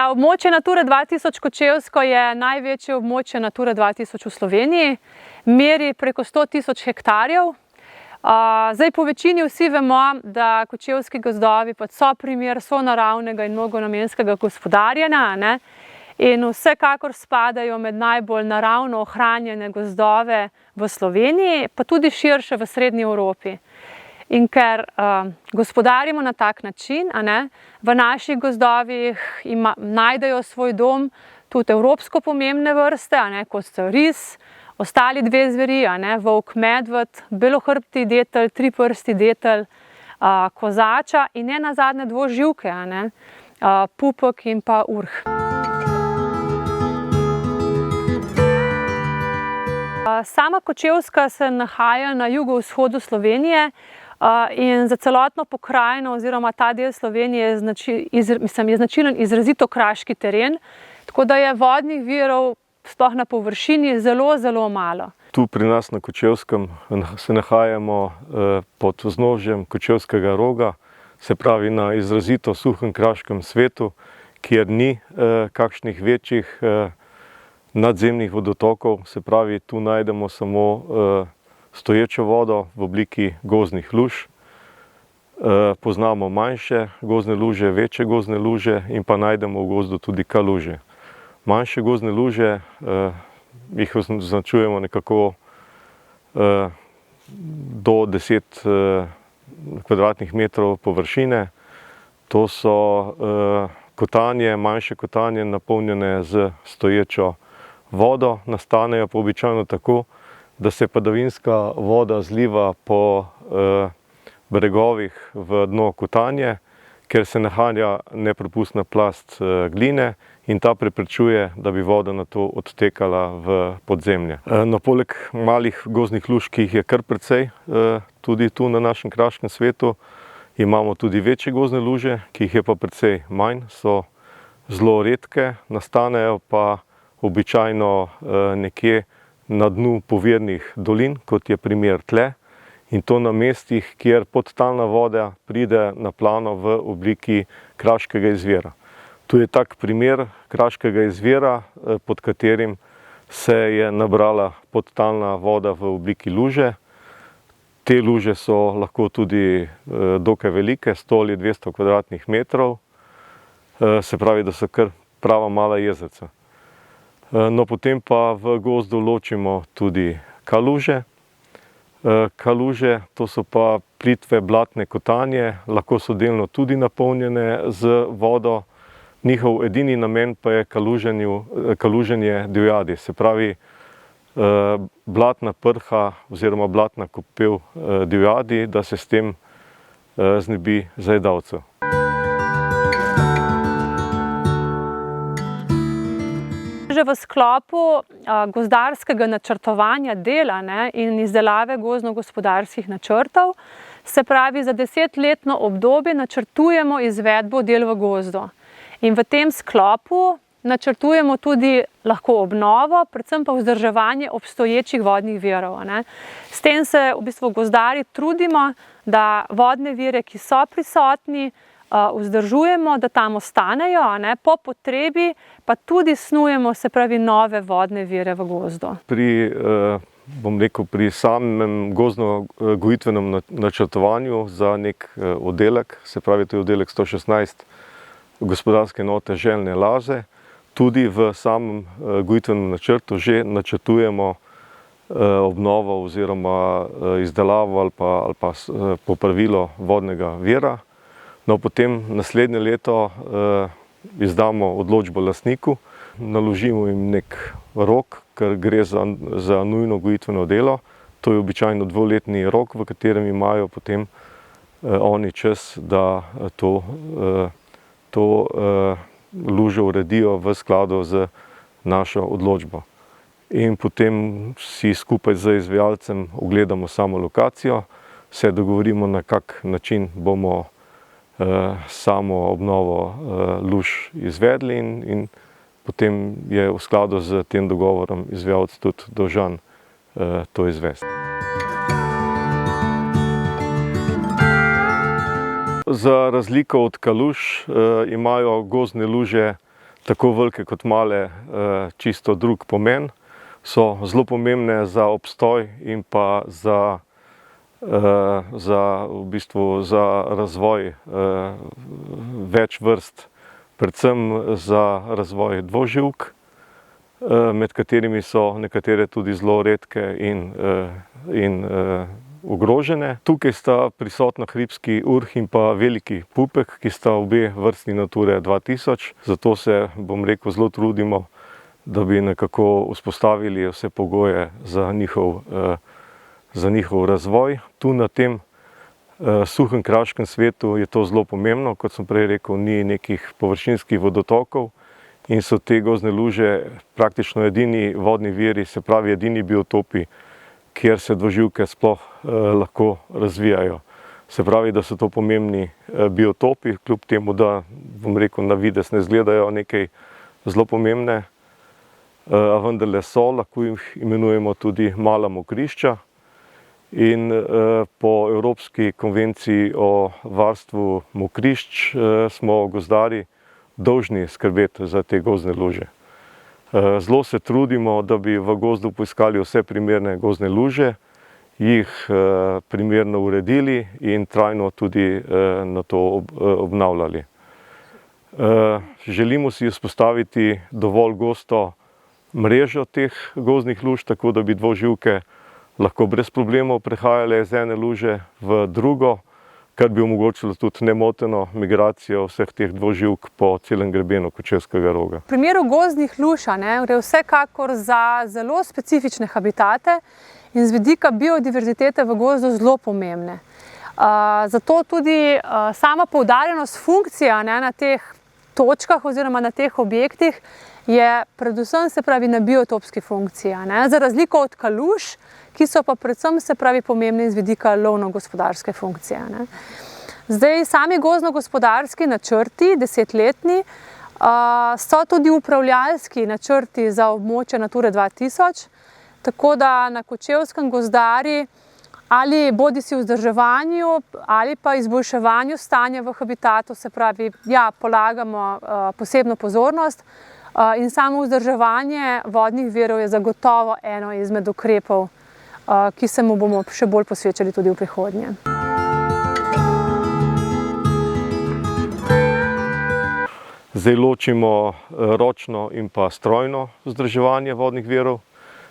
Ja, območje Nature 2000 Kočevsko je največje območje Nature 2000 v Sloveniji, meri preko 100 000 hektarjev. Zdaj po večini vsi vemo, da kočevski gozdovi so primer sonaravnega in mnogonamenskega gospodarjenja, ne? In vsekakor spadajo med najbolj naravno ohranjene gozdove v Sloveniji, pa tudi širše v Srednji Evropi. In ker gospodarimo na tak način, v naših gozdovih najdejo svoj dom tudi evropsko pomembne vrste, kot so ris, ostali dve zveri, volk medved, belohrbti detel, triprsti detel, kozača in nenazadnje dvoživke, pupek in pa urh. Sama Kočevska se nahaja na jugovzhodu Slovenije in za celotno pokrajino oziroma ta del Slovenije je značilen izrazito kraški teren, tako da je vodnih virov sploh na površini zelo, zelo malo. Tu pri nas na Kočevskem se nahajamo pod vznožjem Kočevskega roga, se pravi na izrazito suhem kraškem svetu, kjer ni kakšnih večjih nadzemnih vodotokov, se pravi, tu najdemo samo stoječo vodo v obliki gozdnih luž. Poznamo manjše gozdne luže, večje gozdne luže in pa najdemo v gozdu tudi kaluže. Manjše gozdne luže jih označujemo nekako do 10 kvadratnih metrov površine. To so kotanje, manjše kotanje napolnjene z stoječo vodo, nastanejo pa običajno tako, da se padavinska voda zliva po bregovih v dno kotanje, ker se nahaja nepropustna plast gline in ta preprečuje, da bi voda nato odtekala v podzemlje. No, poleg malih gozdnih luž, ki jih je kar precej tudi tu na našem kraškem svetu, imamo tudi večje gozdne luže, ki jih je pa precej manj, so zelo redke, nastanejo pa običajno nekje na dnu povirnih dolin, kot je primer tle, in to na mestih, kjer podtalna voda pride na plano v obliki kraškega izvira. Tu je tak primer kraškega izvira, pod katerim se je nabrala podtalna voda v obliki luže. Te luže so lahko tudi dokaj velike, 100 ali 200 kvadratnih metrov, se pravi, da so kar prava mala jezerca. No, potem pa v gozdu ločimo tudi kaluže. Kaluže, to so pa plitve blatne kotanje, lahko so delno tudi napolnjene z vodo. Njihov edini namen pa je kaluženje divjadi, se pravi blatna prha oziroma blatna kopel divjadi, da se s tem znebi zajedavcev. Že v sklopu gozdarskega načrtovanja dela in izdelave gozdno-gospodarskih načrtov, se pravi za 10-letno obdobje načrtujemo izvedbo del v gozdu. In v tem sklopu načrtujemo tudi lahko obnovo, predvsem pa vzdrževanje obstoječih vodnih virov. S tem se v bistvu gozdarji trudimo, da vodne vire, ki so prisotni, vzdržujemo, da tam ostanejo, po potrebi pa tudi snujemo, se pravi, nove vodne vire v gozdu. Pri samem gozdno-gojitvenem načrtovanju za nek oddelek, se pravi, to je oddelek 116 gospodarske enote Željne Laze, tudi v samem gojitvenem načrtu že načrtujemo obnovo oziroma izdelavo ali pa popravilo vodnega vira. No, potem naslednje leto izdamo odločbo lastniku, naložimo jim nek rok, ker gre za nujno gojitveno delo. To je običajno 2-letni rok, v katerem imajo potem oni čas, da to lužo uredijo v skladu z našo odločbo. In potem si skupaj z izvajalcem ogledamo samo lokacijo, se dogovorimo, na kak način bomo samo obnovo luž izvedli in potem je v skladu z tem dogovorom izvajalec tudi dolžan to izvesti. Za razliko od kaluž imajo gozdne luže tako velike kot male, čisto drug pomen. So zelo pomembne za obstoj in pa za razvoj več vrst, predvsem za razvoj dvoživk, med katerimi so nekatere tudi zelo redke in ogrožene. Tukaj sta prisotna hribski urh in pa veliki pupek, ki sta obe vrsti Nature 2000, zato se, bom rekel, zelo trudimo, da bi nekako vzpostavili vse pogoje za njihov razvoj. Tu na tem suhem kraškem svetu je to zelo pomembno, kot sem prej rekel, ni nekih površinskih vodotokov in so te gozdne luže praktično edini vodni viri, se pravi edini biotopi, kjer se dvoživke sploh lahko razvijajo. Se pravi, da so to pomembni biotopi, kljub temu, da, bom rekel, na videz ne izgledajo nekaj zelo pomembne, a vendarle so, lahko jih imenujemo tudi mala mokrišča. In po Evropski konvenciji o varstvu mokrišč smo gozdarji dolžni skrbeti za te gozdne luže. Zelo se trudimo, da bi v gozdu poiskali vse primerne gozdne luže, jih primerno uredili in trajno tudi na to obnavljali. Želimo si vzpostaviti dovolj gosto mrežo teh gozdnih luž, tako da bi dvoživke lahko brez problemov prehajale iz ene luže v drugo, kar bi omogočilo tudi nemoteno migracijo vseh teh dvoživk po celem grebenu Kočevskega Roga. V primeru gozdnih luž gre vsekakor za zelo specifične habitate in z vidika biodiverzitete v gozdu zelo pomembne. Zato tudi sama poudarjenost funkcije na teh točkah oziroma na teh objektih je predvsem, se pravi, na biotopski funkciji. Za razliko od kaluž, ki so pa predvsem, se pravi, pomembni z vidika lovno-gospodarske funkcije. Zdaj, sami gozdno-gospodarski načrti, 10-letni, so tudi upravljalski načrti za območje Nature 2000, tako da na Kočevskem gozdarji ali bodisi vzdrževanju ali pa izboljševanju stanja v habitatu, se pravi, polagamo posebno pozornost in samo vzdrževanje vodnih virov je zagotovo eno izmed ukrepov, ki se mu bomo še bolj posvečali tudi v prihodnje. Zdaj ločimo ročno in pa strojno vzdrževanje vodnih virov.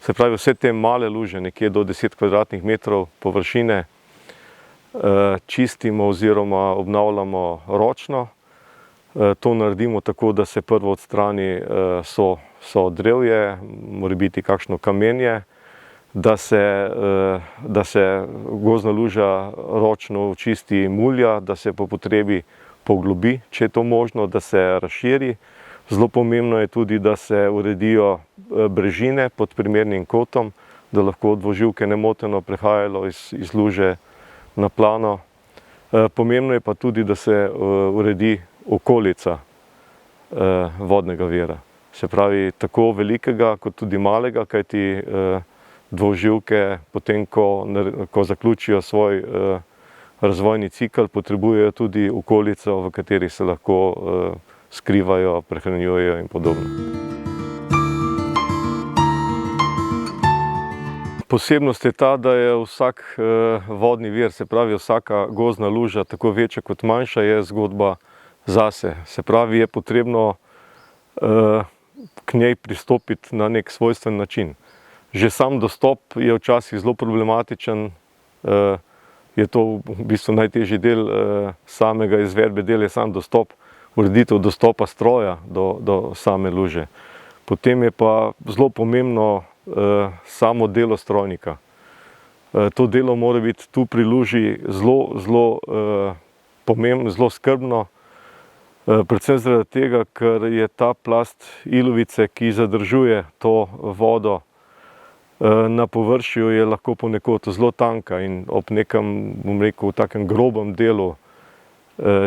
Se pravi, vse te male luže, nekje do 10 kvadratnih metrov površine, čistimo oziroma obnavljamo ročno. To naredimo tako, da se prvo odstrani so drevje, morebiti kakšno kamenje, da se gozdna luža ročno očisti mulja, da se po potrebi poglobi, če je to možno, da se razširi. Zelo pomembno je tudi, da se uredijo brežine pod primernim kotom, da lahko dvoživke nemoteno prehajajo iz luže na plano. Pomembno je pa tudi, da se uredi okolica vodnega vira. Se pravi, tako velikega kot tudi malega, kajti dvoživke potem, ko zaključijo svoj razvojni cikel, potrebujejo tudi okolico, v kateri se lahko skrivajo, prehranjujejo in podobno. Posebnost je ta, da je vsak vodni vir, se pravi vsaka gozdna luža, tako večja kot manjša, je zgodba zase. Se pravi, je potrebno k njej pristopiti na nek svojstven način. Že sam dostop je včasih zelo problematičen, je to v bistvu najtežji del samega izvedbe del, je sam dostop, ureditev dostopa stroja do same luže. Potem je pa zelo pomembno samo delo strojnika. To delo mora biti tu pri luži zelo pomembno, zelo skrbno, predvsem zaradi tega, ker je ta plast ilovice, ki zadržuje to vodo na površju, je lahko ponekod zelo tanka in ob nekem, bom rekel, takem grobem delu,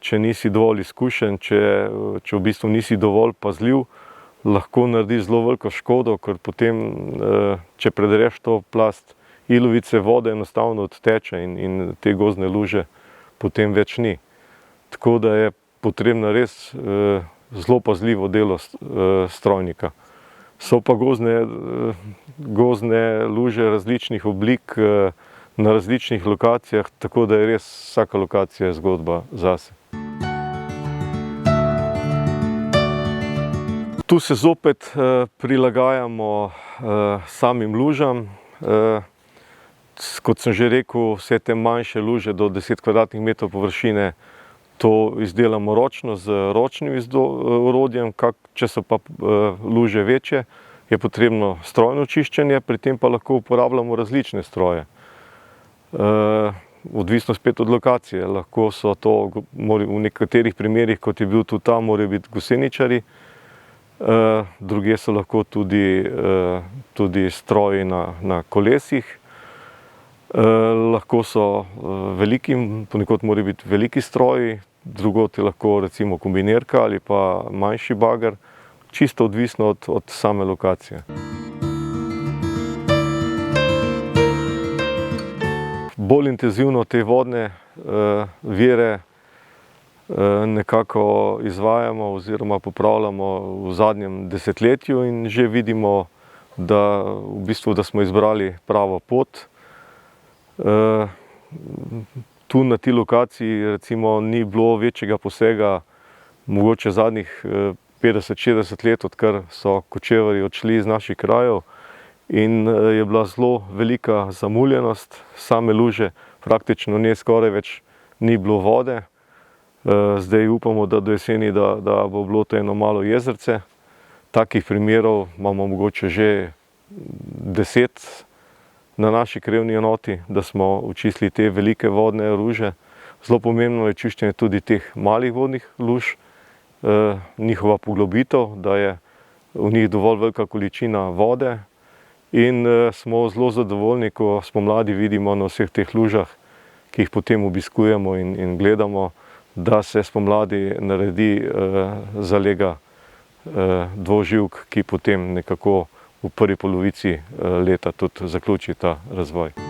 če nisi dovolj izkušen, če v bistvu nisi dovolj pazljiv, lahko naredi zelo veliko škodo, ker potem, če predreš to plast ilovice, voda enostavno odteče in te gozdne luže potem več ni. Tako da je potrebna res zelo pazljivo delo strojnika. So pa gozdne luže različnih oblik na različnih lokacijah, tako da je res vsaka lokacija zgodba zase. Tu se zopet prilagajamo samim lužam. Kot sem že rekel, vse te manjše luže do 10 kvadratnih metrov površine, to izdelamo ročno z ročnim orodjem. Če so pa luže večje, je potrebno strojno čiščenje, pri tem pa lahko uporabljamo različne stroje. Odvisno spet od lokacije. Lahko so to v nekaterih primerih, kot je bil tudi tam, morajo biti goseničarji. Drugje so lahko tudi stroji na kolesih. Lahko so veliki, ponekod morajo biti veliki stroji, drugod je lahko recimo kombinirka ali pa manjši bager, čisto odvisno od same lokacije. Bolj intenzivno te vodne vire nekako izvajamo oziroma popravljamo v zadnjem desetletju in že vidimo, da smo izbrali pravo pot. Tu na tej lokaciji recimo ni bilo večjega posega, mogoče zadnjih 50-60 let, odkar so kočevarji odšli iz naših krajev, in je bila zelo velika zamuljenost same luže, praktično ne skoraj več ni bilo vode. Zdaj upamo, da do jeseni, da bo bilo to eno malo jezerce. Takih primerov imamo mogoče že 10 na naši krajevni enoti, da smo očistili te velike vodne luže. Zelo pomembno je čiščenje tudi teh malih vodnih luž, njihova poglobitev, da je v njih dovolj velika količina vode, in smo zelo zadovoljni, ko spomladi vidimo na vseh teh lužah, ki jih potem obiskujemo in gledamo, da se spomladi naredi zalega dvoživk, ki potem nekako v prvi polovici leta tudi zaključi ta razvoj.